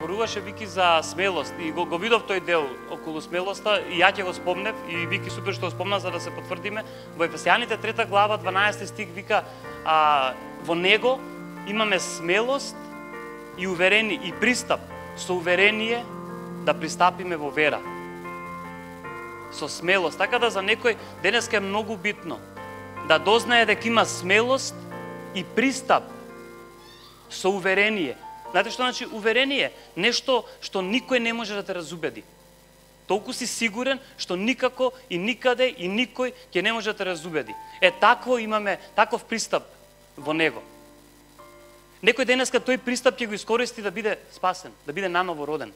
зборуваше вики за смелост и го видов тој дел околу смелоста и ја ќе го спомнев и вики супер што го спомна за да се потврдиме. Во Ефесијаните 3 глава 12 стих вика во него имаме смелост и уверени и пристап со уверение да пристапиме во вера. Со смелост. Така да за некој денеска е многу битно да дознае дека има смелост и пристап со уверение. Знаете што значи уверение? Нешто што никој не може да те разубеди. Толку си сигурен што никако и никаде и никој ќе не може да те разубеди. Такво имаме, таков пристап во него. Некој денеска тој пристап ќе го искористи да биде спасен, да биде наново роден.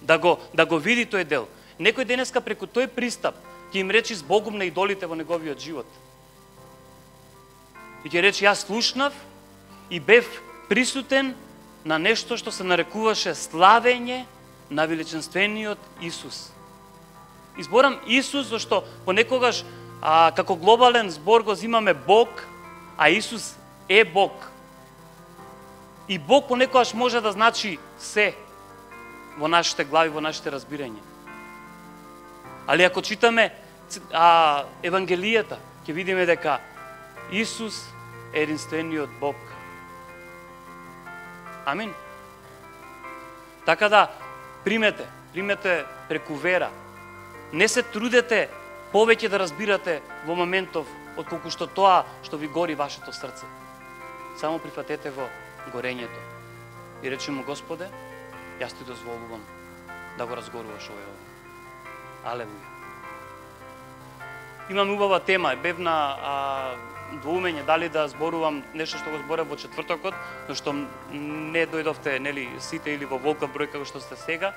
Да го види тој дел. Некој денеска преку тој пристап ќе им речи збогум на идолите во неговиот живот. И ќе речи јас слушнав и бев присутен на нешто што се нарекуваше славење на величенствениот Исус. Изборам Исус зашто понекогаш како глобален збор го зимаме Бог, а Исус е Бог. И Бог понекогаш може да значи се во нашите глави, во нашите разбирања. Али ако читаме Евангелијата, ќе видиме дека Исус е единствениот Бог. Амин. Така да, примете преку вера. Не се трудете повеќе да разбирате во моментов, отколку што тоа што ви гори вашето срце. Само прифатете го горењето. И речи му, Господе, јас ти дозволувам да го разгоруваш овој. Алелуја. Имам убава тема, бев на двоумење дали да зборувам нешто што го зборев во четвртокот, но што не дојдовте нели сите или во волков број како што сте сега.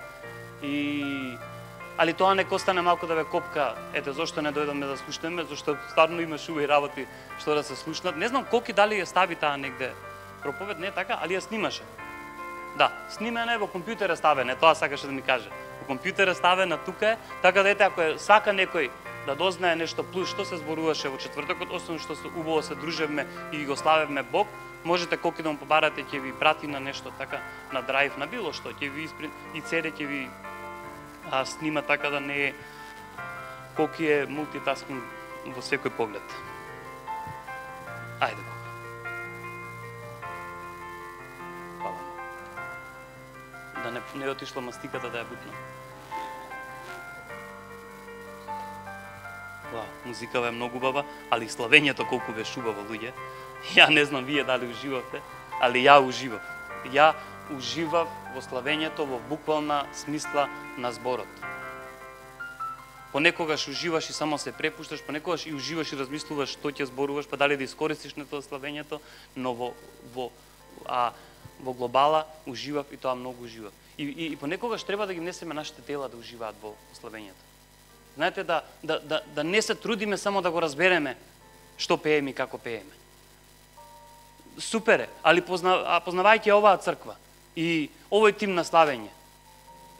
Али тоа нека остане малку да ве копка, ете зошто не дојдоме да слушнеме, зашто стварно имаше убави работи што да се слушнат. Не знам колку дали ја стави таа негде проповед, не така, али ја снимаше. Да, снимена е во компјутер е ставена, тоа сакаше да ми каже. Во компјутер е ставена, тука е, така да ете ако сака некој да дознае нешто плюс што се зборуваше во четвртокот, освен што се убаво се дружевме и го славевме Бог, можете колку да му побарате, ќе ви прати на нешто така, на драйв, на било што, ќе ви и CD ќе ви снима така да не е колку е мултитаскинг во секој поглед. Ајде Бог. Хвала. Да не отишла мастиката да ја бутна. Музикава е многу убава, али славењето колку беше убаво, луѓе. Ја не знам вие дали уживавте, али ја уживав. Ја уживав во славењето во буквална смисла на зборот. Понекогаш уживаш и само се препушташ, понекогаш и уживаш и размислуваш што ќе зборуваш, па дали да искористиш на тоа славењето, но во глобала уживав и тоа многу уживав. И понекогаш треба да ги внесеме нашите тела да уживаат во славењето. Знаете, да не се трудиме само да го разбереме што пееме и како пееме. Супер е, али познавајќи оваа црква и овој тим на славење,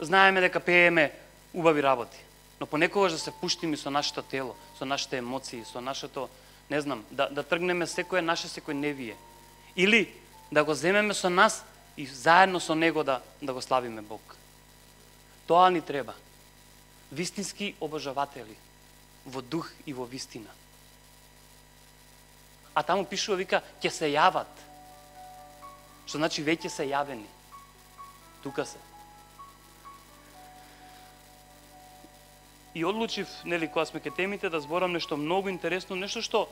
знаеме дека пееме убави работи, но понекогаш да се пуштиме со нашето тело, со нашите емоции, со нашето, не знам, да тргнеме секој наше, секој невие. Или да го земеме со нас и заедно со него да го славиме Бог. Тоа ни треба. Вистински обожаватели во дух и во вистина. А таму пишува, вика, ќе се јават. Што значи веќе се јавени. Тука се. И одлучив, нели, кога сме ке темите, да зборам нешто многу интересно, нешто што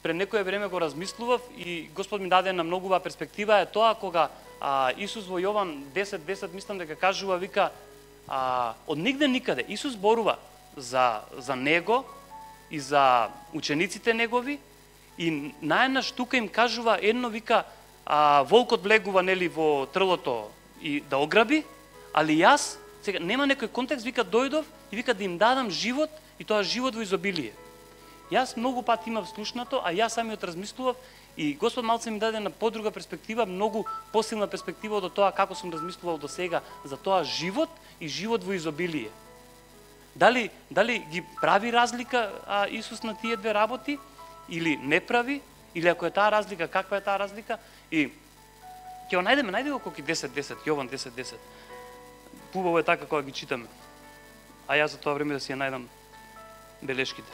пред некое време го размислував и Господ ми даде на многува перспектива, е тоа кога Исус во Јован 10:10 мислам дека кажува, вика, од нигде никаде Исус зборува за него и за учениците негови и наеднаш тука им кажува едно, вика, волкот влегува нели во трлото и да ограби, али јас сега нема некој контекст, вика, дојдов и вика да им дадам живот и тоа живот во изобилие. Јас многу пати имав слушнато, а јас самиот размислував и Господ малце ми даде на подруга перспектива, многу посилна перспектива од тоа како сум размислувал до сега за тоа живот и живот во изобилие. Дали ги прави разлика Исус на тие две работи или не прави, или ако е таа разлика, каква е таа разлика? И Ќе го најде го колку 10:10, Јован 10:10. Убаво е така кога ги читаме. А јас за тоа време да си ја најдам белешките.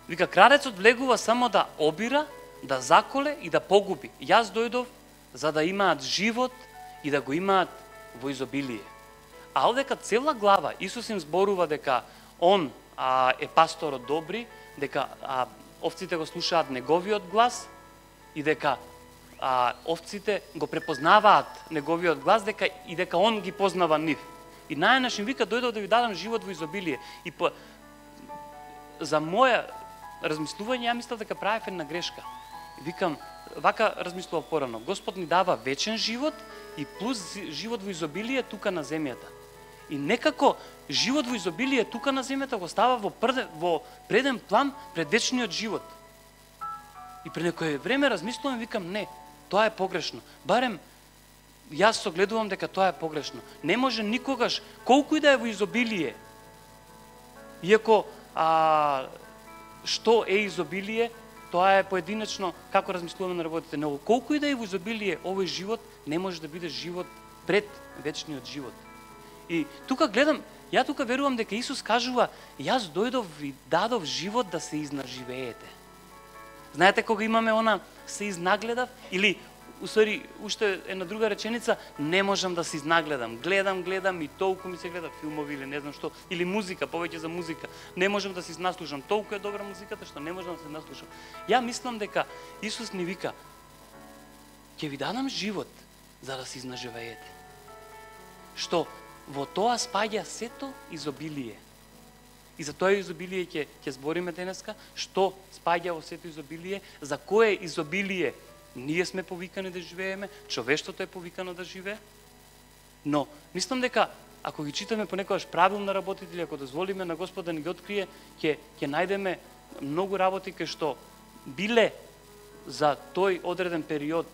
Вика, крадецот влегува само да обира, да заколе и да погуби. Јас дојдов за да имаат живот и да го имаат во изобилие. А овдека цела глава Исус им зборува дека он е пасторот добри, дека овците го слушаат неговиот глас и дека овците го препознаваат неговиот глас, дека он ги познава нив. И најнаш им вика, дојдов да ви дадам живот во изобилие. И за моја размислување, ја мислам дека правев една грешка. Викам, вака размислував порано. Господ ни дава вечен живот и плюс живот во изобилие тука на земјата. И некако живот во изобилие тука на земјата го става во преден план пред вечниот живот. И пред некое време размислувам, викам, не, тоа е погрешно. Барем јас согледувам дека тоа е погрешно. Не може никогаш, колку и да е во изобилие, иако што е изобилие, тоа е поединечно како размислуваме на работите, но колку и да е во изобилие овој живот, не може да биде живот пред вечниот живот. И тука гледам, ја тука верувам дека Исус кажува, јас дојдов и дадов живот да се изнаживеете. Знаете кога имаме она се изнагледав, или усвари уште една друга реченица, не можам да се изнагледам. Гледам и толку ми се гледа филмови или не знам што, или музика, повеќе за музика. Не можам да се наслушам, толку е добра музиката што не можам да се наслушам. Ја мислам дека Исус ни вика, ќе ви дадам живот за да се изнаживеете. Што во тоа спаѓа сето изобилие. И за тоа изобилие ќе збориме денеска, што спаѓа во сето изобилие, за кое изобилие ние сме повикани да живееме, човештвото е повикано да живее. Но мислам дека ако ги читаме понекогаш правилно работите или ако дозволиме на Господ да ни ги открие, ќе најдеме многу работи кај што биле за тој одреден период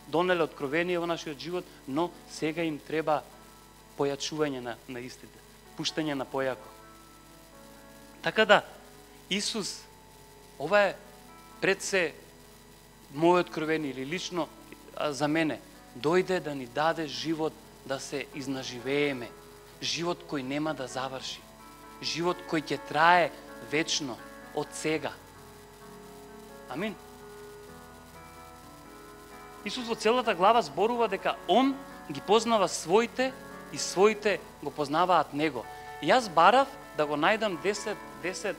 донеле откровение во нашиот живот, но сега им треба појачување на истите, пуштање на појако. Така да, Исус, ова е пред се моје откровение или лично за мене, дојде да ни даде живот да се изнаживееме, живот кој нема да заврши, живот кој ќе трае вечно од сега. Амин. Исус во целата глава зборува дека Он ги познава своите и своите го познаваат Него. И јас барав да го најдам 10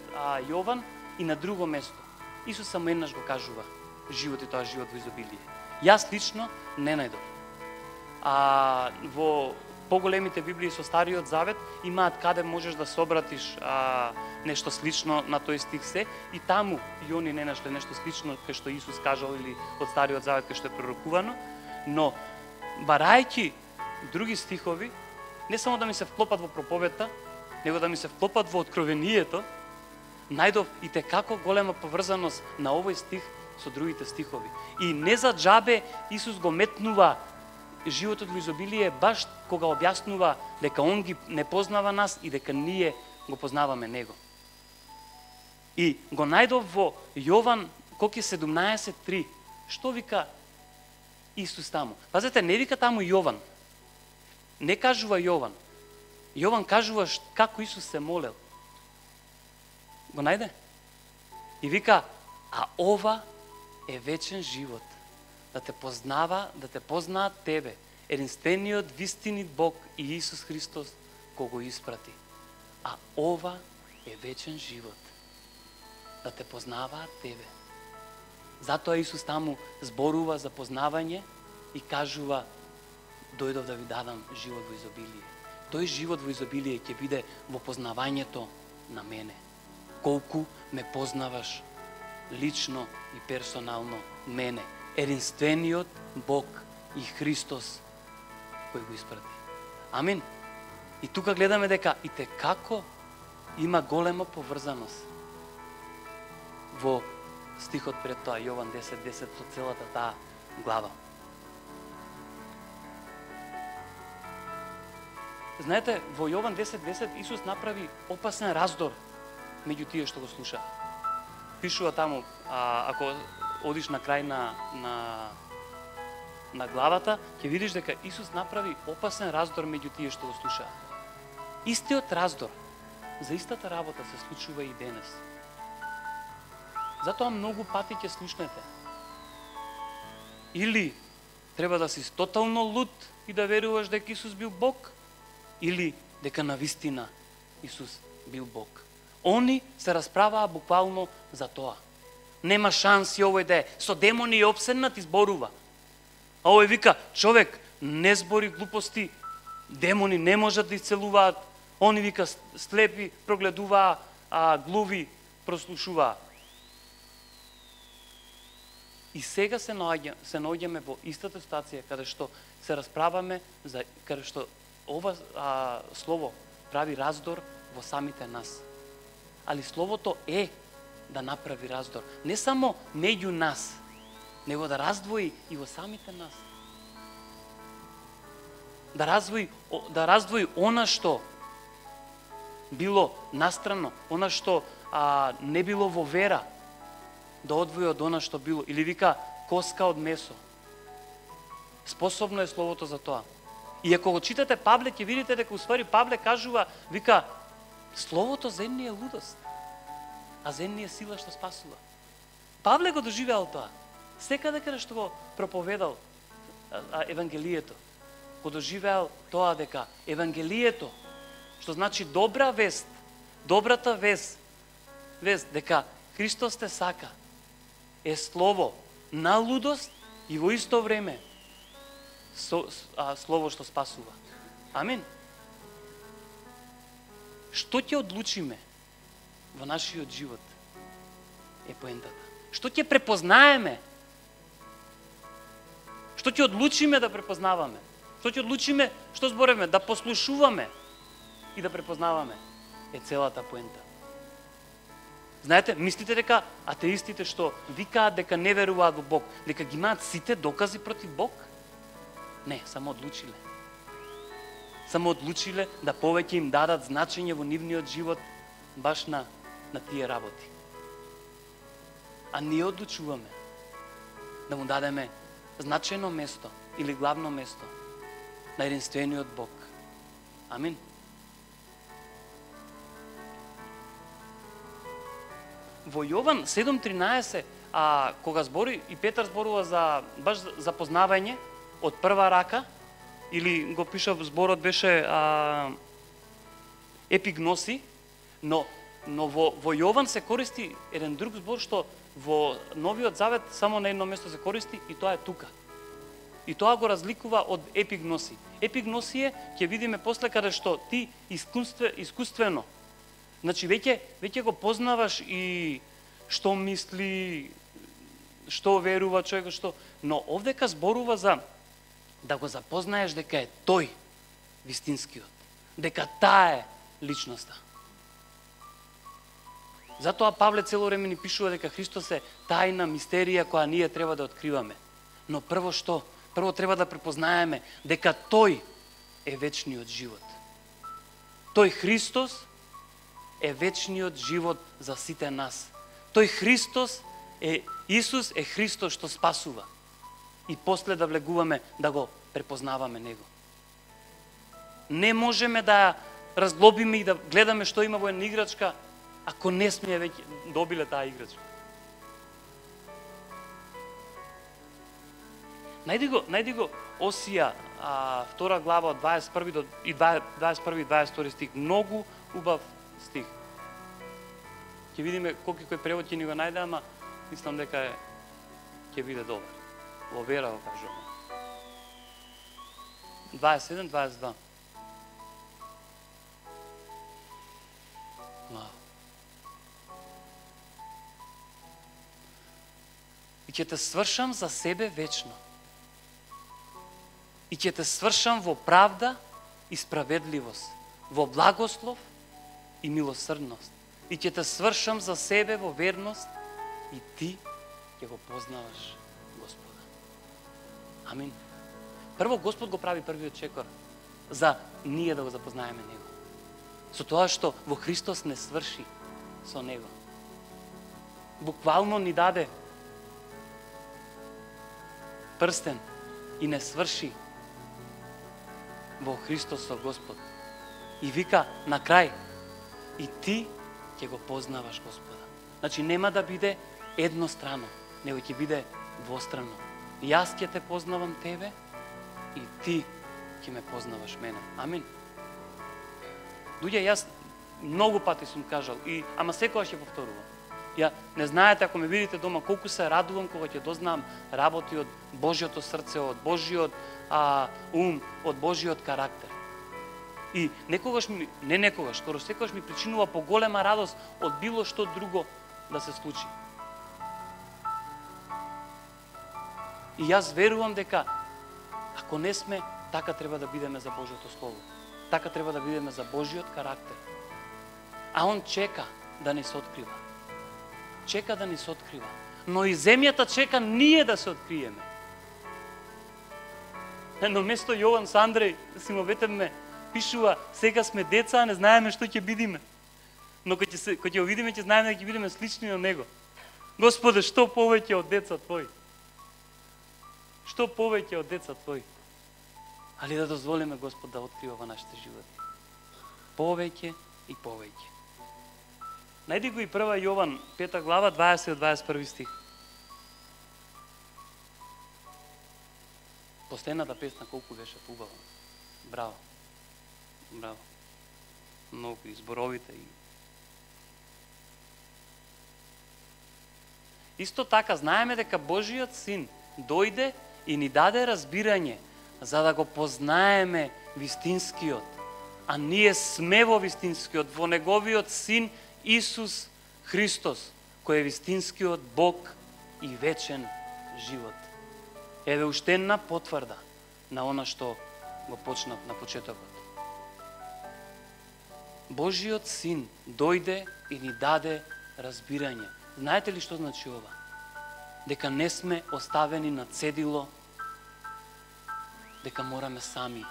Јован и на друго место. Исус само еднаш го кажува живот и тоа живот во изобилие. Јас лично не најдов. Во поголемите Библии со Стариот Завет имаат каде можеш да собратиш нешто слично на тој стих се и таму и они не нашле нешто слично кај што Исус кажал или од Стариот Завет кај што е пророкувано, но барајќи други стихови, не само да ми се вклопат во проповедта, него да ми се вклопат во откровението, најдов и те како голема поврзаност на овој стих со другите стихови. И не за џабе Исус го метнува животот во изобилие баш кога објаснува дека Он ги не познава нас и дека ние го познаваме Него. И го најдов во Јован колку 17:3. Што вика Исус таму? Пазете, не вика таму Јован. Не кажува Јован. Јован кажува како Исус се молел. Го најде? И вика, а ова е вечен живот, да те познаат тебе, единствениот вистинит Бог и Исус Христос кој го испрати. А ова е вечен живот, да те познаваат тебе. Затоа Исус таму зборува за познавање и кажува, дојдов да ви дадам живот во изобилие. Тој живот во изобилие ќе биде во познавањето на мене. Колку ме познаваш лично и персонално мене, единствениот Бог и Христос кој го испрати. Амин. И тука гледаме дека и те како има голема поврзаност во стихот пред тоа, Јован 10:10, со целата таа глава. Знаете, во Јован 10:10 Исус направи опасен раздор меѓу тие што го слушаа. пишува таму, ако одиш на крај на главата, ќе видиш дека Исус направи опасен раздор меѓу тие што го слушаа. Истиот раздор за истата работа се случува и денес. Затоа многу пати ќе слушнете. Или треба да си тотално луд и да веруваш дека Исус бил Бог, или дека навистина Исус бил Бог. Они се расправаа буквално за тоа. Нема шанси овој да е со демони и обседнат и зборува. А овој вика, човек не збори глупости, демони не можат да исцелуваат, они вика слепи прогледуваа, а глуви прослушуваа. И сега се наоѓаме во истата ситуација каде што се расправаме за каде што ова слово прави раздор во самите нас. Али словото е да направи раздор не само меѓу нас, него да раздвои и во самите нас. Да раздвои она што било настрано, она што не било во вера, да одвои од она што било, или вика коска од месо. Способно е словото за тоа. И ако го читате Павле, ќе видите дека уствари Павле кажува, вика, словото земни е лудост, а земни е сила што спасува. Павле го доживеал тоа. Секаде каде што го проповедал Евангелието, го доживеал тоа дека Евангелието, што значи добра вест, добрата вест дека Христос те сака, е слово на лудост и во исто време слово што спасува. Амин. Што ќе одлучиме во нашиот живот е поентата. Што ќе препознаеме? Што ќе одлучиме да препознаваме? Што ќе одлучиме, што збореме, да послушуваме и да препознаваме е целата поента. Знаете, мислите дека атеистите што викаат дека не веруваат во Бог, дека ги имаат сите докази против Бог? Не, само одлучиле. Само одлучиле да повеќе им дадат значење во нивниот живот баш на тие работи. А ние одлучуваме да му дадеме значајно место или главно место на единствениот Бог. Амин. Во Јован 7:13, кога збори и Петар зборува за баш за познавање од прва рака, или го пиша зборот беше епигноси, но во Јован се користи еден друг збор што во Новиот Завет само на едно место се користи и тоа е тука. И тоа го разликува од епигноси. Епигноси ќе видиме после каде што ти искуствено, значи веќе го познаваш и што мисли, што верува човекот, што, но овдека зборува за да го запознаеш дека е тој вистинскиот, дека таа е личноста. Затоа Павле цело време ни пишува дека Христос е тајна мистерија која ние треба да откриваме. Но прво што? Прво треба да препознаеме дека тој е вечниот живот. Тој Христос е вечниот живот за сите нас. Тој Христос е Исус е Христос што спасува. И после да влегуваме да го препознаваме Него. Не можеме да разглобиме и да гледаме што има во една играчка, ако не сме веќе добиле таа играчка. Најди го Осија, 2 глава од 21 и 22 стих. Многу убав стих. Ќе видиме колку кој превод ќе ни го најде, ама мислам дека ќе биде добар. Во вера го кажувам. 27-22. И ќе те свршам за себе вечно. И ќе те свршам во правда и справедливост, во благослов и милосрдност. И ќе те свршам за себе во верност и ти ќе го познаваш Господа. Амин. Прво Господ го прави првиот чекор за ние да го запознаеме Него. Со тоа што во Христос не сврши со Него. буквално ни даде прстен и не сврши во Христос со Господ. И вика на крај, и ти ќе го познаваш Господа. Значи нема да биде еднострано, него ќе биде двострано. Јас ќе те познавам тебе и ти ќе ме познаваш мене. Амин. Луѓе, јас многу пати сум кажал, ама секогаш ќе повторувам. Ја не знаете, ако ме видите дома, колку се радувам кога ќе дознам работи од Божјото срце, од Божјиот ум, од Божјиот карактер. И скоро секогаш ми причинува поголема радост од било што друго да се случи. И јас верувам дека ако не сме, така треба да бидеме за Божјото Слово. Така треба да бидеме за Божјиот карактер. А Он чека да ни се открива. Чека да ни се открива. Но и земјата чека ние да се откриеме. Едно место Јован со Андреј, синовете пишува, сега сме деца, не знаеме што ќе бидиме. Но кога ќе го видиме, ќе знаеме дека ќе бидеме слични на Него. Господе, што повеќе од деца Твои? Што повеќе од деца Твои? Али да дозволиме Господ да открива во нашите животи. Повеќе и повеќе. Најди го и 1 Јован, 5 глава, 20-21 стих. Последната песна колку беше убава. Браво. Браво. Многу и зборовите и исто така знаеме дека Божиот Син дојде и ни даде разбирање за да го познаеме вистинскиот. А ние сме во вистинскиот, во Неговиот Син Исус Христос, кој е вистинскиот Бог и вечен живот. Еве уште една потврда на она што го почнав на почетокот. Божиот Син дојде и ни даде разбирање. Знаете ли што значи ова? Дека не сме оставени на цедило, дека мораме сами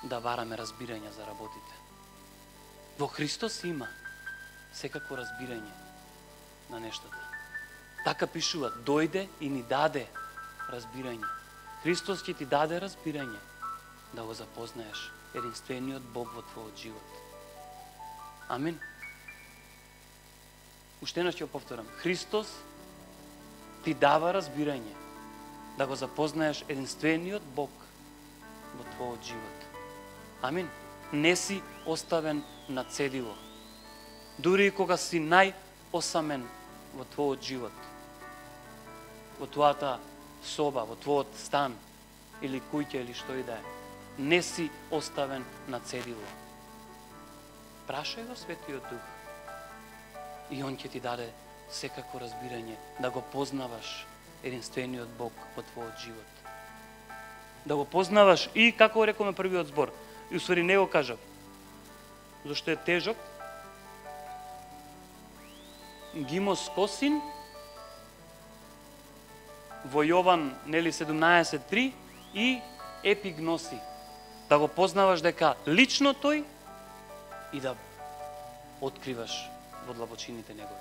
да бараме разбирање за работите. Во Христос има секако разбирање на нештата. Така пишува, дојде и ни даде разбирање. Христос ќе ти даде разбирање да го запознаеш единствениот Бог во твојот живот. Амин. Уште еднаш ќе го повторам. Христос ти дава разбирање да го запознаеш единствениот Бог во твојот живот. Амин. Не си оставен на цедило. Дури и кога си најосамен во твојот живот, во твојата соба, во твојот стан или куќа или што и да е, не си оставен на цедило. Прашај го Светиот Дух и Он ќе ти даде секако разбирање да го познаваш единствениот Бог во твојот живот. Да го познаваш и, како рекоме првиот збор, и усвари не го кажав, зашто е тежок, гимос косин, во Јован 17.3 и епигноси. Да го познаваш дека лично тој и да откриваш во длабочините негови.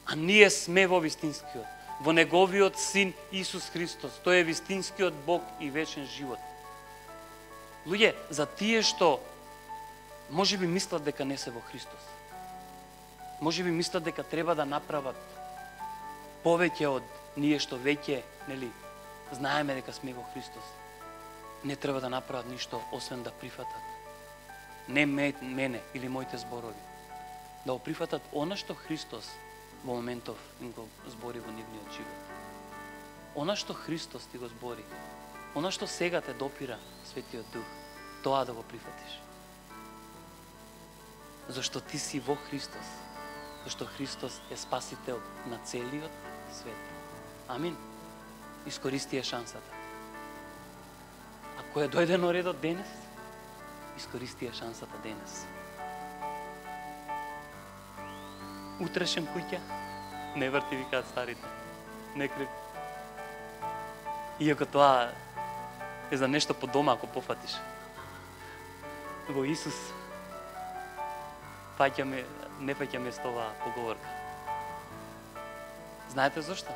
А ние сме во вистинскиот, во Неговиот Син Исус Христос. Тој е вистинскиот Бог и вечен живот. Луѓе, за тие што може би мислат дека не се во Христос, може би мислат дека треба да направат повеќе од ние што веќе, знаеме дека сме во Христос. Не треба да направат ништо освен да прифатат. Не мене или моите зборови. Да го прифатат она што Христос во моментов им го збори во нивниот живот. Она што Христос ти го збори, она што сега те допира Светиот Дух, тоа да го прифатиш. Зашто ти си во Христос. Зашто Христос е спасител на целиот свет. Амин. Искористи ја шансата. Ако е дојдено редот денес, искористи ја шансата денес. Утрешен куќа, не врти, викаат старите. Не крив. Иако тоа е за нешто по дома ако пофатиш. Во Исус фаќаме не паќа место оваа поговорка. Знаете зашто?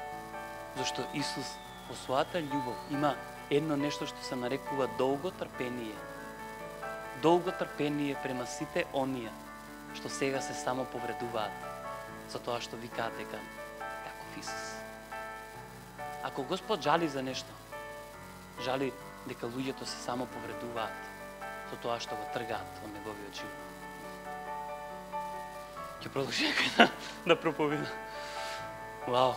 Зашто Исус во својата љубов има едно нешто што се нарекува долго трпение. Долго трпение према сите оние што сега се само повредуваат за тоа што викаат дека каков Исус. Ако Господ жали за нешто, жали дека луѓето се само повредуваат со тоа што го тргаат во неговиот живот. Ќе продолжи да проповеда. Вау.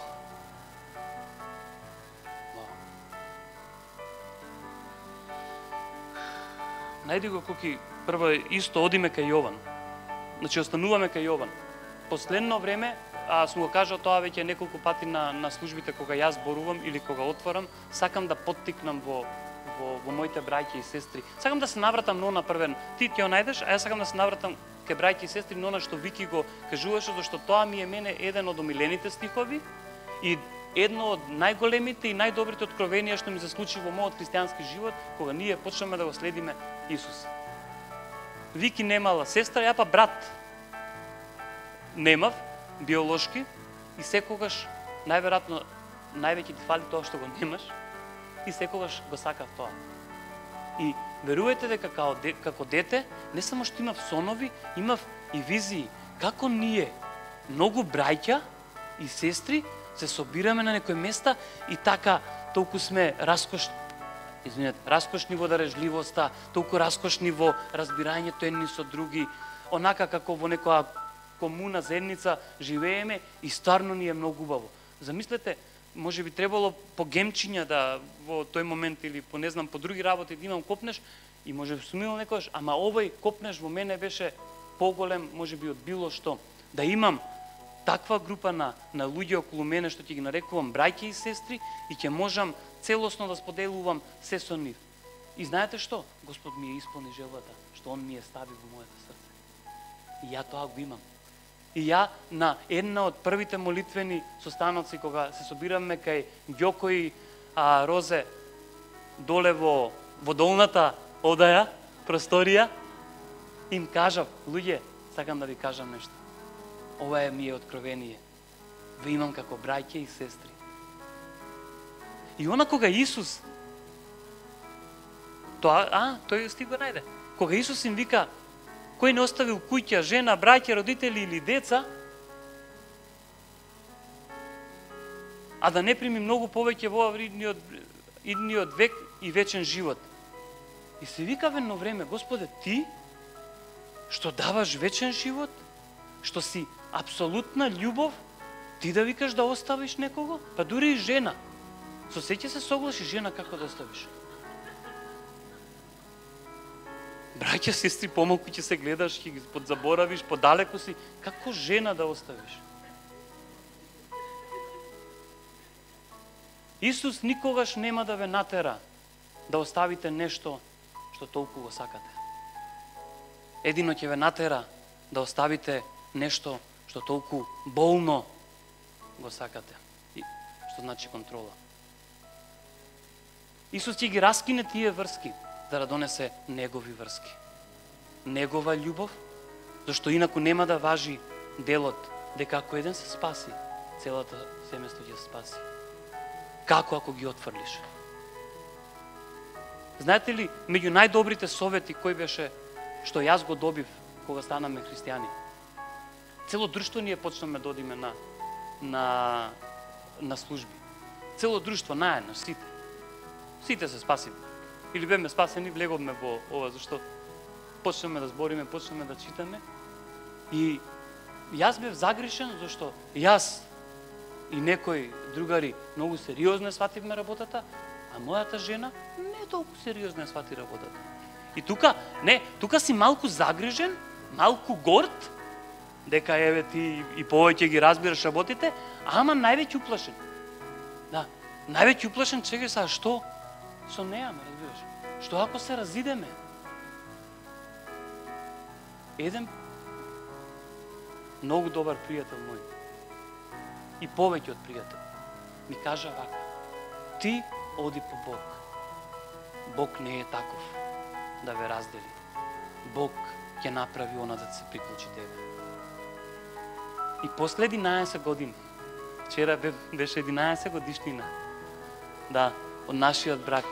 Најди го коки прво исто одиме кај Јован. Значи остануваме кај Јован. Последно време, сум го кажал тоа веќе неколку пати на службите кога јас зборувам или кога отворам, сакам да поттикнам во моите браќи и сестри. Сакам да се навратам на она првен. Ти ќе го најдеш, а јас сакам да се навратам кај браќи и сестри на она што Вики го кажуваше, зашто тоа ми е мене еден од омилените стихови и едно од најголемите и најдобрите откровенија што ми се случи во мојот христијански живот, кога ние почнеме да го следиме Исус. Вики немала сестра, ја па брат немав, биолошки, и секогаш, најверојатно, највеќе ти фали тоа што го немаш, и секогаш го сакав тоа. И верувајте дека како дете, не само што имав сонови, имав и визии, како ние, многу браќа и сестри, се собираме на некои места и така толку сме раскошни во дарежливоста, толку раскошни во разбирањето едни со други, онака како во некоја комуна, заедница живееме и стварно ни е многу убаво. Замислете, може би требало по гемчиња да во тој момент или по не знам по други работи да имам копнеш и може би сум имал некојаш, ама овој копнеш во мене беше поголем, може би од било што, да имам таква група на луѓе околу мене што ќе ги нарекувам браќи и сестри и ќе можам целосно да споделувам се со нив. И знаете што? Господ ми ја исполни желбата, што Он ми ја стави во моето срце. И ја тоа го имам. И ја на една од првите молитвени состаноци кога се собираме кај Ѓоко и Розе доле во долната одаја, просторија, им кажав, луѓе, сакам да ви кажам нешто. Ова е ми е откровение. Ве имам како браќа и сестри. И она кога Исус тој стиг го најде. Кога Исус им вика, кој не оставил куќа, жена, браќа, родители или деца, а да не прими многу повеќе во идниот век и вечен живот. И се вика во едно време, Господе, ти што даваш вечен живот, што си апсолутна љубов, ти да викаш да оставиш некого, па дури и жена. Со сеќа се соглаши жена како да оставиш. Браќа, сестри, помалку ќе се гледаш, ќе ги подзаборавиш, подалеку си, како жена да оставиш. Исус никогаш нема да ве натера да оставите нешто што толку го сакате. Едино ќе ве натера да оставите нешто што толку болно го сакате. И што значи контрола. Исус ќе ги раскине тие врски, за да донесе негови врски. Негова љубов, зашто инаку нема да важи делот дека ако еден се спаси, целата семејство ќе се спаси. Како ако ги отфрлиш? Знаете ли, меѓу најдобрите совети кој беше што јас го добив кога станаме христијани? Цело друштво ние почнаме да одиме на служби. Цело друштво наедно, сите. Сите се спасиме. Или беме спасени, влеговме во ова, зашто почнеме да збориме, почнеме да читаме. И јас бев загрешен, зашто јас и некои другари многу сериозно свативме работата, а мојата жена не толку сериозно свати работата. И тука си малку загрижен, малку горд, дека еве ти и повеќе ги разбираш работите, ама највеќе уплашен. Да, највеќе уплашен, чекај сега, што со неа, ме разбираш? Што ако се разидеме? Еден многу добар пријател мој и повеќе од пријател ми кажа вака: ти оди по Бог. Бог не е таков да ве раздели. Бог ќе направи она да се приклучи тебе. И после 11 години, вчера беше 11 годишнина, да, од нашиот брак.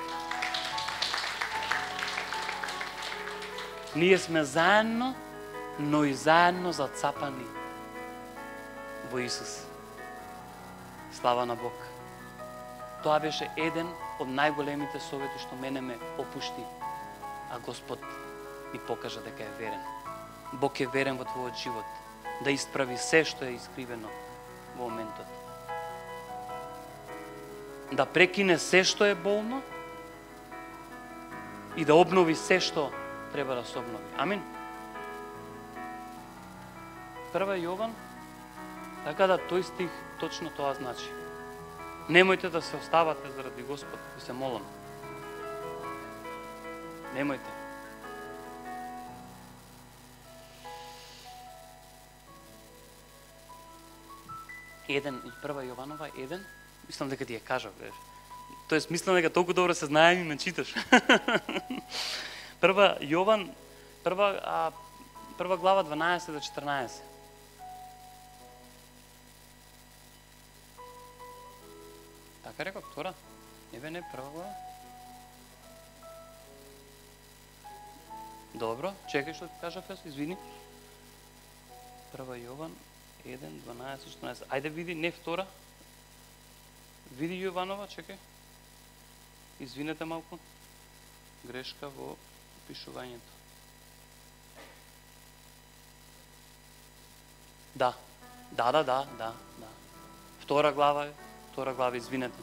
Ние сме заедно, но и заедно зацапани во Исус. Слава на Бог. Тоа беше еден од најголемите совети што мене ме опушти, а Господ ми покажа дека е верен. Бог е верен во твојот живот, да исправи се што е искривено во моментот. Да прекине се што е болно и да обнови се што треба да се обнови. Амин. 1 Јован, така да тој стих точно тоа значи. Немојте да се оставате заради Господ, ви се молам. Немојте. Еден, 1 Јованова, 1, мислам дека ти ја кажав, тоест мислам дека толку добро се знаем и ме читаш. 1 Јован, прва глава 12 до 14. Така реков, втора? Не, прва глава. Добро, чекај што ти кажав, извини. 1 Јован 1, 12, 14. Ајде види, не втора. Види Јованова, чекај. Извинете малку. Грешка во пишувањето. Да. Втора глава, извинете.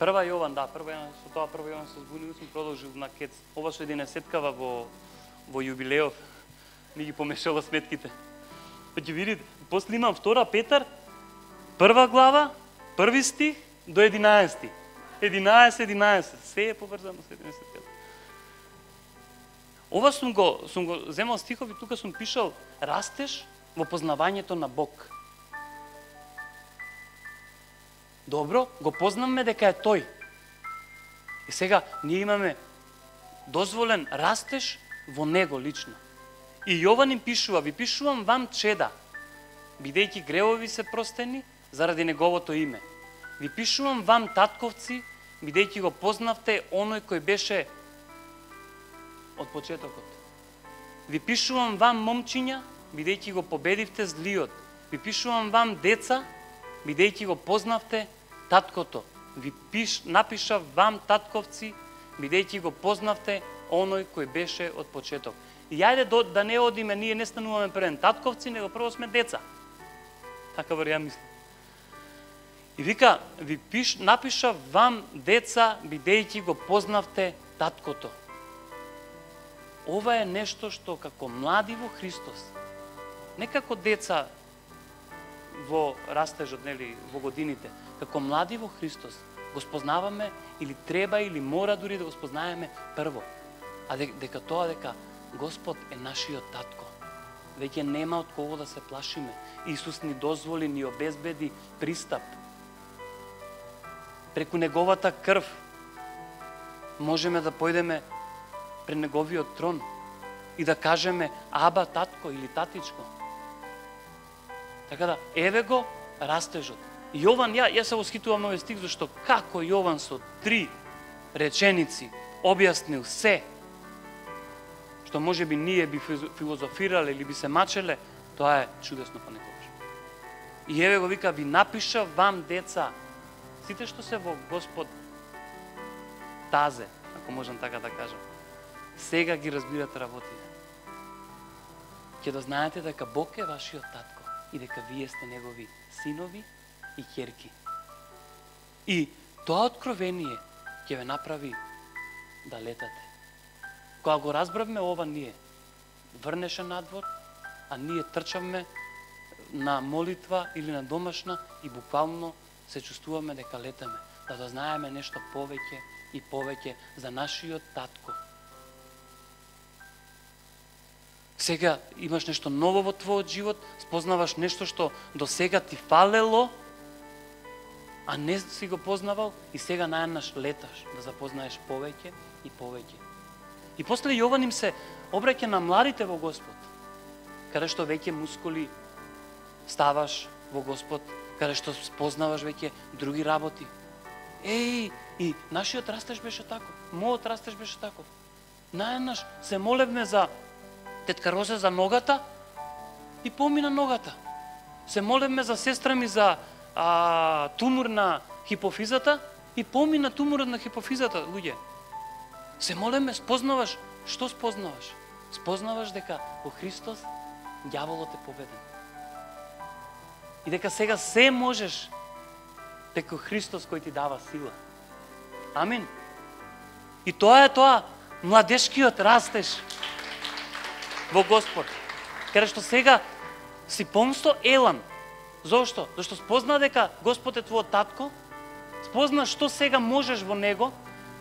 1 Јован, да, со тоа 1 Јован се збунил, сум продолжил на кец. Ова со 11-кава во јубилеов. Ми ги помешало сметките. Па ќе видите, после имам 2 Петар, 1 глава, 1 стих до 11. 11. Се е поврзано со 11. Ова сум го земал стихови, тука сум пишал растеж во познавањето на Бог. Добро, го познавме дека е Тој. И сега ние имаме дозволен растеж во Него лично. И Јован им пишува, ви пишувам вам чеда, бидејќи гревови се простени заради Неговото име. Ви пишувам вам татковци, бидејќи го познавте оној кој беше од почетокот. Ви пишувам вам момчиња, бидејќи го победивте злиот. Ви пишувам вам деца, бидејќи го познавте таткото. Ви напишав вам татковци, бидејќи го познавте оној кој беше од почеток. И ајде да не одиме, ние не стануваме првен татковци, него прво сме деца. Така ја мислам. И вика, напишав вам деца, бидејќи го познавте таткото. Ова е нешто што како млади во Христос, не како деца во растежот, нели, во годините, како млади во Христос, го спознаваме или треба или мора дури да го спознаеме прво. А дека Господ е нашиот татко. Веќе нема од кого да се плашиме. Исус ни дозволи, ни обезбеди пристап. Преку Неговата крв можеме да појдеме пред Неговиот трон и да кажеме Аба, татко или татичко. Така да, еве го растежот. Јован, ја се восхитувам овој стих, зашто како Јован со 3 реченици објаснил се, што може би ние би филозофирале или би се мачеле, тоа е чудесно па некогаш. И еве го вика, ви напишав вам деца, сите што се во Господ тазе, ако можам така да кажам, сега ги разбирате работите. Ќе да знаете дека Бог е вашиот татко и дека вие сте Негови синови и ќерки. И тоа откровение ќе ве направи да летате. Кога го разбравме ова ние, врнеше надвор, а ние трчавме на молитва или на домашна и буквално се чувствуваме дека летаме, да знаеме нешто повеќе и повеќе за нашиот татко. Сега имаш нешто ново во твојот живот, спознаваш нешто што до сега ти фалело, а не си го познавал и сега најнаш леташ да запознаеш повеќе и повеќе. И после Јован им се обраќа на младите во Господ, каде што веќе мускули ставаш во Господ, каде што спознаваш веќе други работи. И нашиот растеж беше тако, мојот растеж беше тако. Наеднаш се молевме за тетка Розе за ногата и помина ногата. Се молевме за сестра ми за тумор на хипофизата и помина туморот на хипофизата, луѓе. Се молевме, спознаваш, што спознаваш? Спознаваш дека во Христос ѓаволот е победен. И дека сега се можеш дека Христос кој ти дава сила. Амин. И тоа е тоа, младешкиот растеж во Господ. Каде што сега си помсто елан. Зошто? Зашто спозна дека Господ е твојот татко, спозна што сега можеш во Него,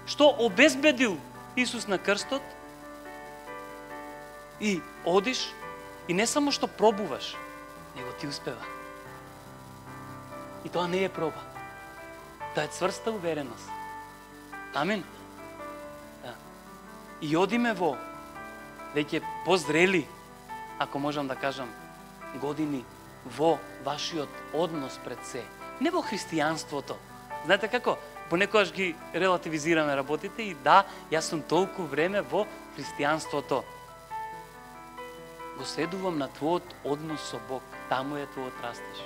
што обезбедил Исус на крстот и одиш и не само што пробуваш, него ти успева. И тоа не е проба. Тоа е цврста увереност. Амин. Да. И одиме во веќе позрели, ако можам да кажам, години во вашиот однос пред се. Не во христијанството. Знаете како? Понекогаш ги релативизираме работите и да, јас сум толку време во христијанството. Го следувам на твојот однос со Бог. Таму е твојот растеж.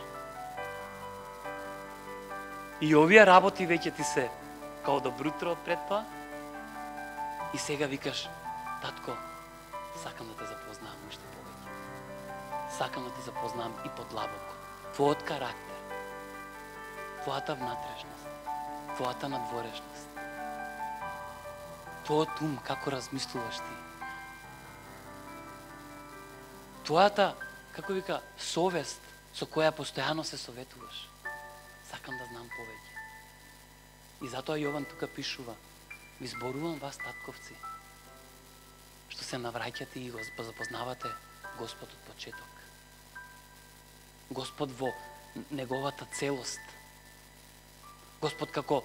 И овие работи веќе ти се као добро утро пред тоа. И сега викаш, татко, сакам да те запознавам уште повеќе. Сакам да те запознавам и подлабоко. Твојот карактер, твојата внатрешност, твојата надворешност, твојот ум, како размислуваш ти. Твојата, како вика, совест со која постојано се советуваш. Сакам да знам повеќе. И затоа Јован тука пишува, ви зборувам вас, татковци, што се навраќате и го запознавате Господ од почеток. Господ во неговата целост. Господ како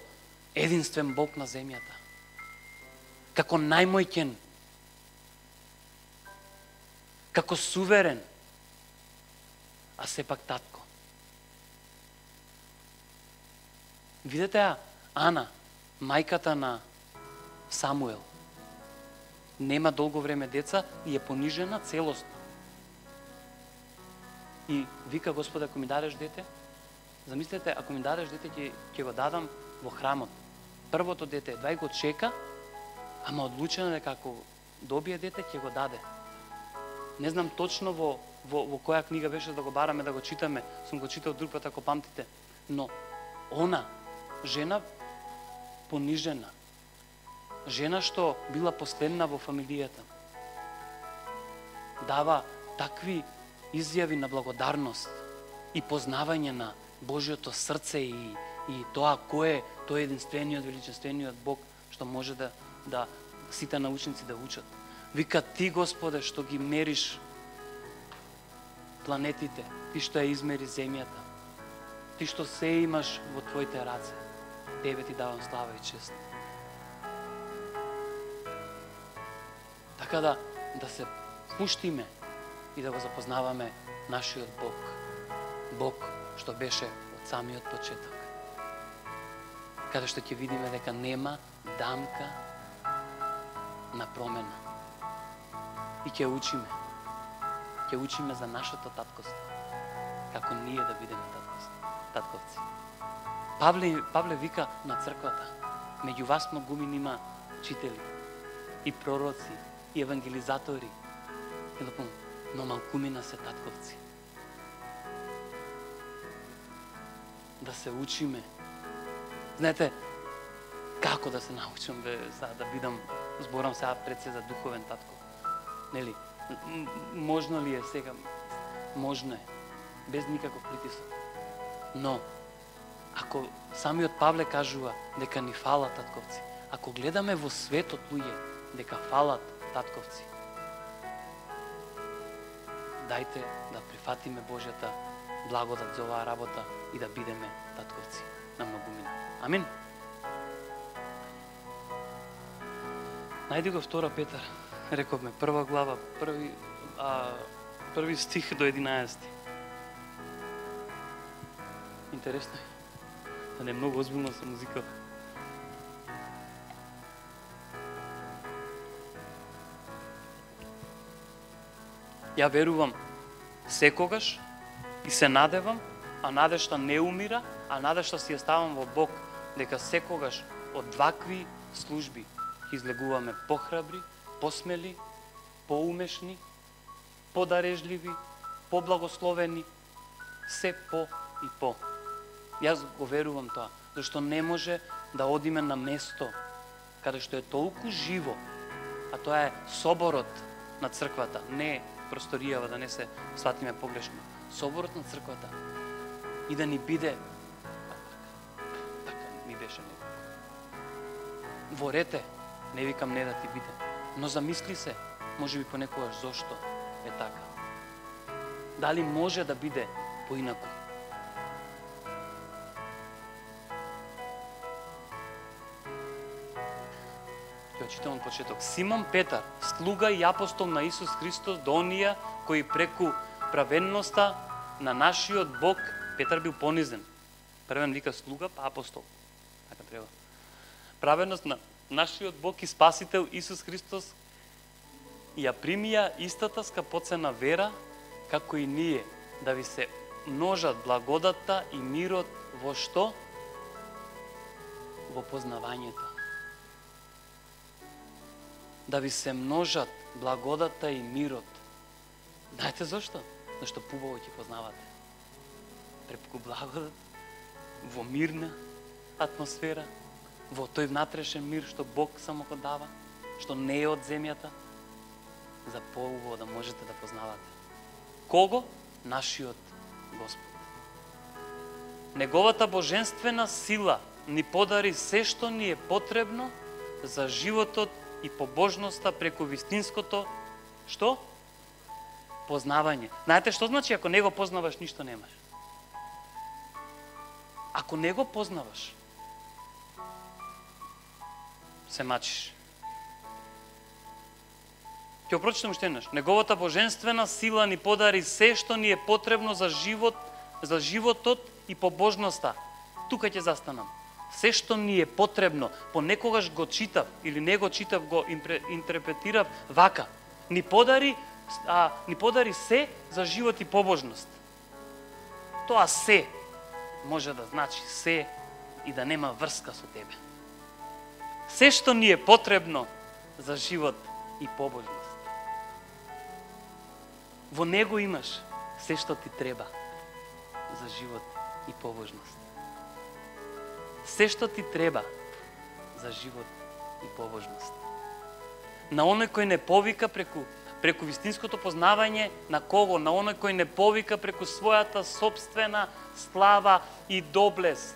единствен Бог на земјата. Како најмојќен. Како суверен. А сепак татко. Видете ја, Ана, мајката на Самуел, нема долго време деца и е понижена целосно. И вика, Господи, ако ми дадеш дете, замислете, ако ми дадеш дете, ќе го дадам во храмот. Првото дете, дај го чека, ама одлучена дека ако добие дете, ќе го даде. Не знам точно во која книга беше да го бараме, да го читаме, сум го читал друг пат, ако памтите, но она, жена понижена, жена што била последна во фамилијата, дава такви изјави на благодарност и познавање на Божјото срце и тоа кој е тој единствениот, величествениот Бог што може да сите научници да учат. Вика, ти, Господе, што ги мериш планетите, ти што ја измери земјата, ти што се имаш во твоите раце, тебе ти давам слава и чест. Така да се пуштиме и да го запознаваме нашиот Бог. Бог што беше од самиот почеток. Каде што ќе видиме дека нема дамка на промена. И ќе учиме. Ќе учиме за нашето татковство. Како ние да бидеме татковци. Павле вика на црквата, меѓу вас многумина има учители и пророци и евангелизатори. Но малкумина се татковци. Да се учиме. Знаете, како да се научам да бидам, зборам сега пред се за духовен татко. Нели? Можно ли е сега? Можно е. Без никаков притисок. Но, ако самиот Павле кажува дека ни фалат татковци, ако гледаме во светот луѓе дека фалат татковци, дајте да прифатиме Божјата благодат за оваа работа и да бидеме татковци на многумина. Амин. Најди го 2 Петар, рековме, 1 глава, први стих до 11. интересно е. Да не е многу озбилно со музика. Ја верувам секогаш и се надевам, а надежта не умира, а надежта си ја ставам во Бог, дека секогаш од вакви служби излегуваме похрабри, посмели, поумешни, подарежливи, поблагословени, се по и по. Јас го верувам тоа, зашто не може да одиме на место каде што е толку живо, а тоа е соборот на црквата, не просторијава, да не се сватиме погрешно. Соборот на црквата и да ни биде така ми беше некако. Во рете, не викам не да ти биде, но замисли се, може би понекогаш зошто е така. Дали може да биде поинаку? Ќе читам од почеток. Симон Петар, слуга и апостол на Исус Христос, до онија кои преку праведноста на нашиот Бог, Петар бил понизен. Првен вика слуга, па апостол. Така треба. Праведност на нашиот Бог и Спасител Исус Христос ја примија истата скапоцена вера, како и ние, да ви се множат благодатта и мирот во што? Во познавањето. Да ви се множат благодатта и мирот. Знаете зашто? Зашто пубаво ќе познавате. Преку благодат, во мирна атмосфера, во тој внатрешен мир што Бог само го дава, што не е од земјата, за поубаво да можете да познавате. Кого? Нашиот Господ. Неговата божествена сила ни подари се што ни е потребно за животот и побожноста преку вистинското, што? Познавање. Знаете што значи ако не го познаваш, ништо немаш? Ако не го познаваш, се мачиш. Ќе го прочитам уште еднаш. Неговата божествена сила ни подари се што ни е потребно за животот и побожноста. Тука ќе застанам. Се што ни е потребно, понекогаш го читав или не го читав, го интерпретирав вака. Ни подари се за живот и побожност. Тоа се може да значи се и да нема врска со тебе. Се што ни е потребно за живот и побожност. Во него имаш се што ти треба за живот и побожност. Се што ти треба за живот и побожност. На оној кој не повика преку вистинското познавање, на кого? На оној кој не повика преку својата собствена слава и доблест.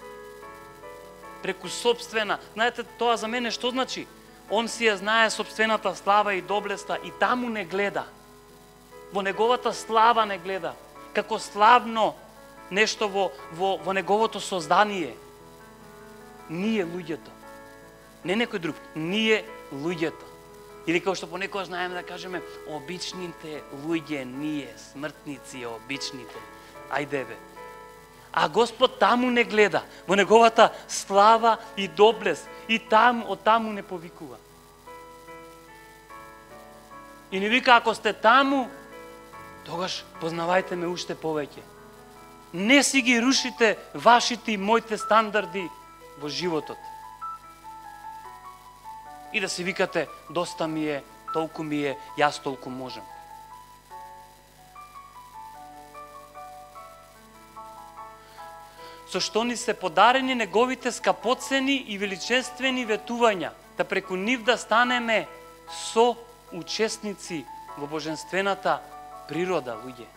Преку собствена. Знаете, тоа за мене што значи? Он си ја знае собствената слава и доблеста и таму не гледа. Во неговата слава не гледа. Како славно нешто во неговото создание. Ние луѓето. Не некој друг. Ние луѓето. Или како што понекогаш знаеме да кажеме обичните луѓе, ние, смртници, обичните. Ајде бе. А Господ таму не гледа. Во неговата слава и доблест. И таму, од таму не повикува. И не вика, ако сте таму, тогаш познавајте ме уште повеќе. Не си ги рушите вашите и моите стандарди во животот. И да си викате, доста ми е, толку ми е, јас толку можам. Со што ни се подарени неговите скапоцени и величествени ветувања, да преку нив да станеме со учесници во божествената природа, луѓе.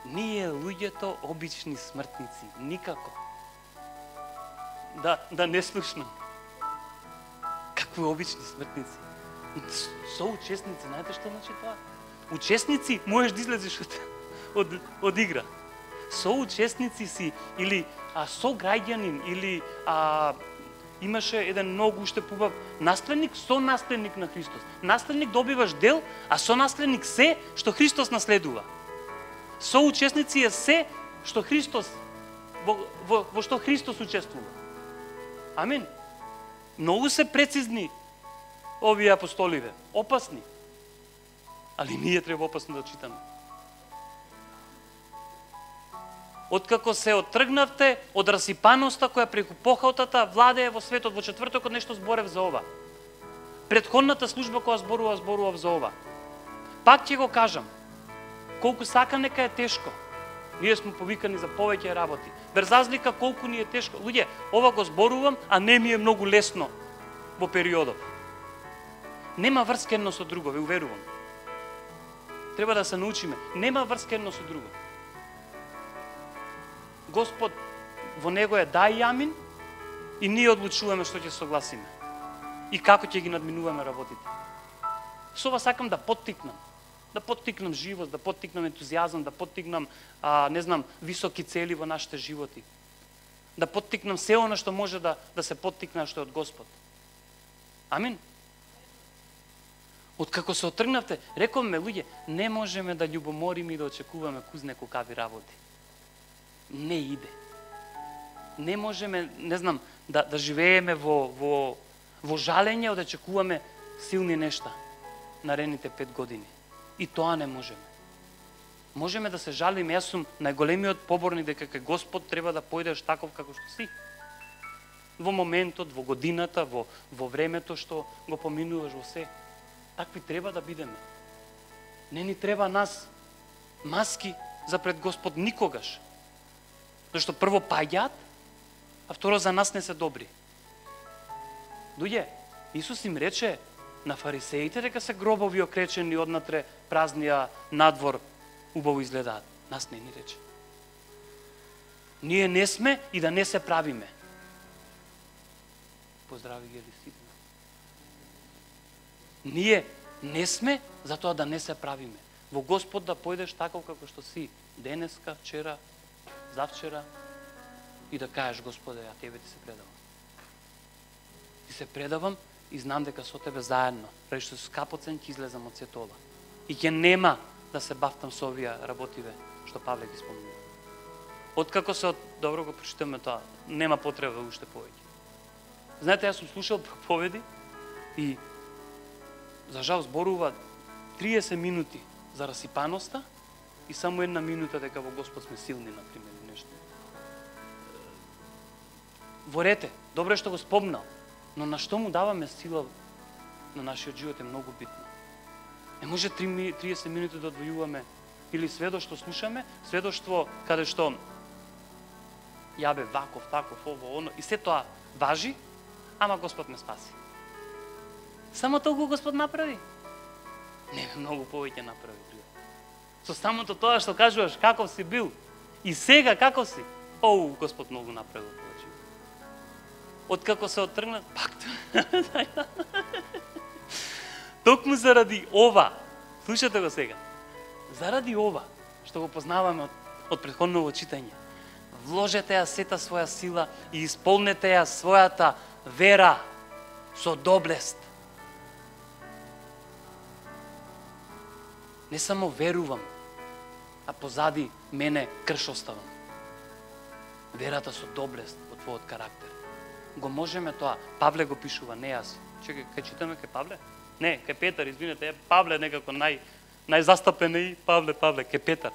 Ние луѓето обични смртници, никако. Да не слушнам. Какви обични смртници? Со учесници, знаете што значи тоа? Учесници можеш да излезеш од игра. Со учесници си, или со граѓанин, или имаше еден многу уште побав наследник, со наследник на Христос. Наследник добиваш дел, а со наследник се што Христос наследува. Со учесници е се што Христос во што Христос учествува. Амин. Многу се прецизни овие апостоливе, опасни. Али ние треба опасно да читаме. Откако се оттргнавте од расипаноста која преку похотата владее во светот, во четвртокот нешто зборев за ова. Предходната служба која зборував за ова. Пак ќе го кажам, колку сакам нека е тешко. Ние сме повикани за повеќе работи. Без разлика колку ни е тешко. Луѓе, ова го зборувам, а не ми е многу лесно во периодов. Нема врска едно со друго, ве уверувам. Треба да се научиме. Нема врска едно со друго. Господ во него е да и амин и ние одлучуваме што ќе согласиме. И како ќе ги надминуваме работите. Со ова сакам да поттикнам. Да поттикнам живост, да поттикнам ентузијазам, да поттикнам, високи цели во нашите животи. Да поттикнам се она што може да се поттикне што е од Господ. Амин. Откако се отргнавте, рековме луѓе, не можеме да љубомориме и да очекуваме кузне кукави работи. Не иде. Не можеме, да живееме во жалење, да очекуваме силни нешта наредните 5 години. И тоа не можеме. Можеме да се жалиме, јас сум најголемиот поборник дека кај Господ треба да појдеш таков како што си. Во моментот, во годината, во времето што го поминуваш во се. Такви треба да бидеме. Не ни треба нас маски за пред Господ никогаш. Зашто прво паѓаат, а второ за нас не се добри. Луѓе, Исус им рече на фарисеите дека се гробови окречени однатре, празнија надвор убаво изгледаат. Нас не ни рече. Ние не сме и да не се правиме. Поздрави ги сите. Ние не сме затоа да не се правиме. Во Господ да појдеш таков како што си денеска, вчера, завчера и да кажеш Господе, а тебе ти се предавам. Ти се предавам и знам дека со тебе заедно, преди што скапоцен ќе излезам од сето ова. И ќе нема да се бавтам со овие работиве што Павле ги спомнува. Откако добро го прочитаме тоа, нема потреба уште повеќе. Знаете, јас сум слушал проповеди и за жал зборува 30 минути за расипаноста и само 1 минута дека во Господ сме силни, например, нешто. Ворете, добро што го спомнал, но на што му даваме сила на нашиот живот е многу битно. Не може 30 минути да одвојуваме или сведоштво слушаме, сведоштво каде што јабе ваков, таков, ово, оно, и се тоа важи, ама Господ ме спаси. Само толку Господ направи? Не, многу повеќе направи. Со самото тоа што кажуваш каков си бил и сега каков си, Господ многу направи повеќе. Откако се оттргна, пак токму заради ова, слушате го сега, заради ова, што го познаваме од претходното читање, вложете ја сета своја сила и исполнете ја својата вера со доблест. Не само верувам, а позади мене крш оставам. Верата со доблест во твојот карактер. Го можеме тоа. Павле го пишува, не јас. Чекај, кај читаме кај Павле? Не, кај Петар, извинете, Павле некако најзастапен и Павле, кај Петар.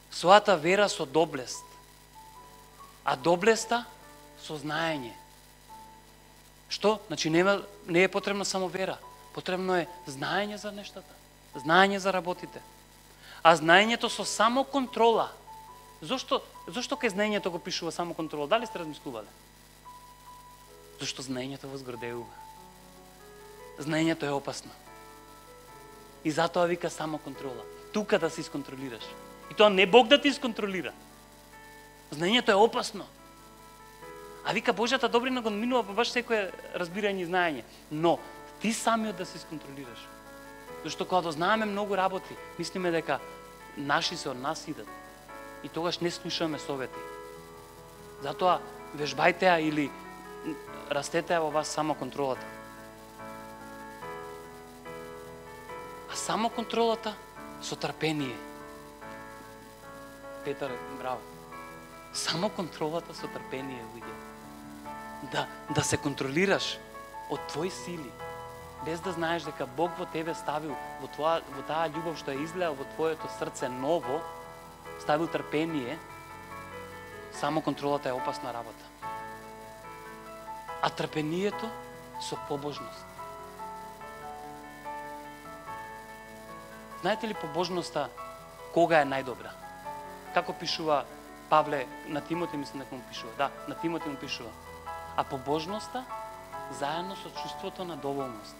Својата вера со доблест. А доблеста со знаење. Што? Значи не е потребна само вера. Потребно е знаење за нештата. Знаење за работите. А знаењето со само контрола. Зошто кај знаењето го пишува само контрола? Дали сте размислувале? Зошто знаењето возгордеува. Знаењето е опасно. И затоа вика само контрола. Тука да се исконтролираш. И тоа не Бог да ти исконтролира. Знаењето е опасно. А вика Божјата добрина го минува по баш секое разбирање и знаење. Но ти самиот да се исконтролираш. Зашто кога дознаеме многу работи, мислиме дека наши се од нас идат. И тогаш не слушаме совети. Затоа вежбајте ја или растете ја во вас само контролата. А само контролата со трпение. Петар, браво. Само контролата со трпение, луѓе. Да се контролираш од твои сили, без да знаеш дека Бог во тебе ставил, во таа љубов што е излеа во твоето срце ново, ставил трпение, само контролата е опасна работа. А трпението со побожност. Знаете ли побожноста кога е најдобра? Како пишува Павле на Тимоте, мислам дека му пишува. Да, на Тимоте му пишува. А побожноста заедно со чувството на доволност.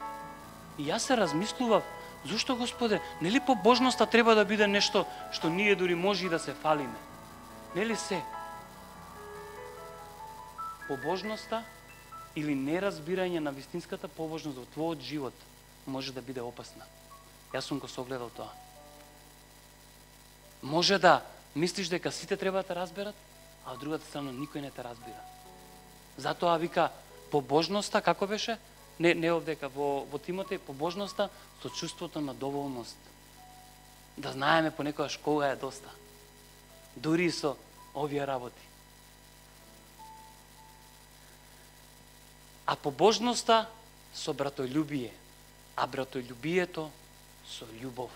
И јас се размислував, зошто, Господе, нели побожноста треба да биде нешто што ние дури може и да се фалиме? Нели се? Побожноста или неразбирање на вистинската побожност во твојот живот може да биде опасна. Јас сум го согледал тоа. Може да мислиш дека сите треба да те разберат, а од другата страна никој не те разбира. Затоа вика побожноста, како беше? Не овдека, во Тимотеј, побожноста со чувството на доволност. Да знаеме понекогаш кога е доста. Дури со овие работи. А побожноста со братолюбие, а братолюбието со љубов.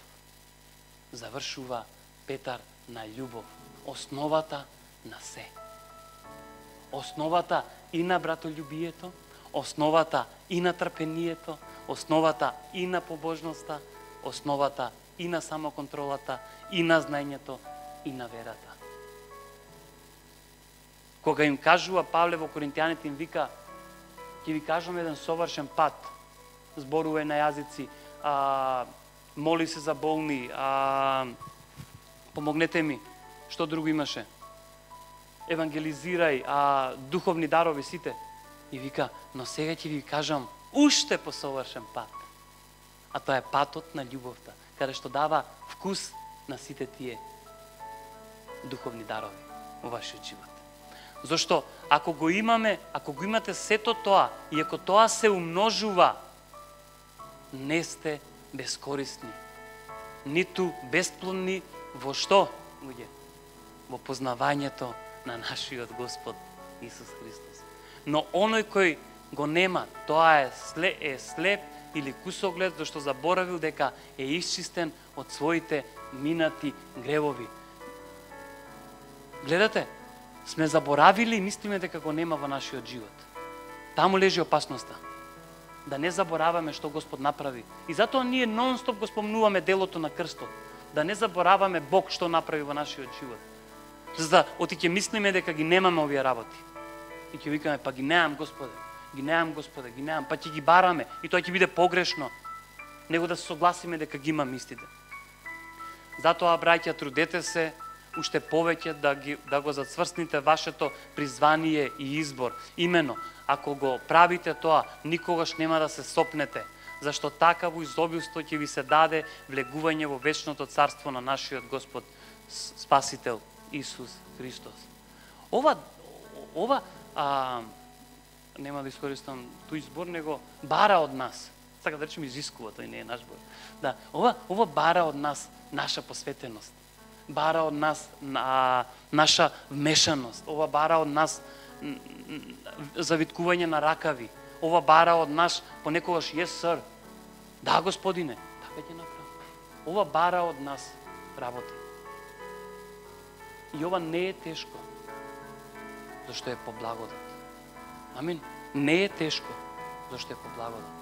Завршува Петар на љубов, основата на се. Основата и на братолюбието, основата и на трпението, основата и на побожноста, основата и на самоконтролата, и на знаењето, и на верата. Кога им кажува Павле во Коринтијаните, им вика, ќе ви кажам еден совршен пат, зборува на јазици, моли се за болни, помогнете ми, што друго имаше? Евангелизирај, духовни дарови сите. И вика, но сега ќе ви кажам уште посовршен пат. А тоа е патот на љубовта, каде што дава вкус на сите тие духовни дарови во вашиот живот. Зошто ако го имате сето тоа и ако тоа се умножува, не сте бескорисни, ниту бесплодни во што? Во познавањето на нашиот Господ Исус Христос. Но оној кој го нема, тоа е слеп или кусоглед, зашто заборавил дека е исчистен од своите минати гревови. Гледате, сме заборавили и мислиме дека го нема во нашиот живот. Таму лежи опасноста. Да не забораваме што Господ направи. И затоа ние нон-стоп го спомнуваме делото на крстот. Да не забораваме Бог што направи во нашиот живот. За да ќе мислиме дека ги немаме овие работи. И ќе викаме, па ги немам, Господе, ги немам, па ќе ги бараме и тоа ќе биде погрешно. Него да се согласиме дека ги имам истите. Затоа, браќа, трудете се уште повеќе да го зацврстните вашето призвание и избор. Имено, ако го правите тоа, никогаш нема да се сопнете, зашто така во изобилство ќе ви се даде влегување во вечното царство на нашиот Господ Спасител Исус Христос. Ова нема да искористам тој збор, него бара од нас. Сака да речем изискува, тој не е наш збор. Да, ова бара од нас наша посветеност. Бара од нас наша вмешаност. Ова бара од нас завиткување на ракави. Ова бара од нас понекогаш yes sir. Да, Господине, така ќе направам. Ова бара од нас работи. И ова не е тешко, зашто е по благодат. Амин. Не е тешко, зашто е по благодат.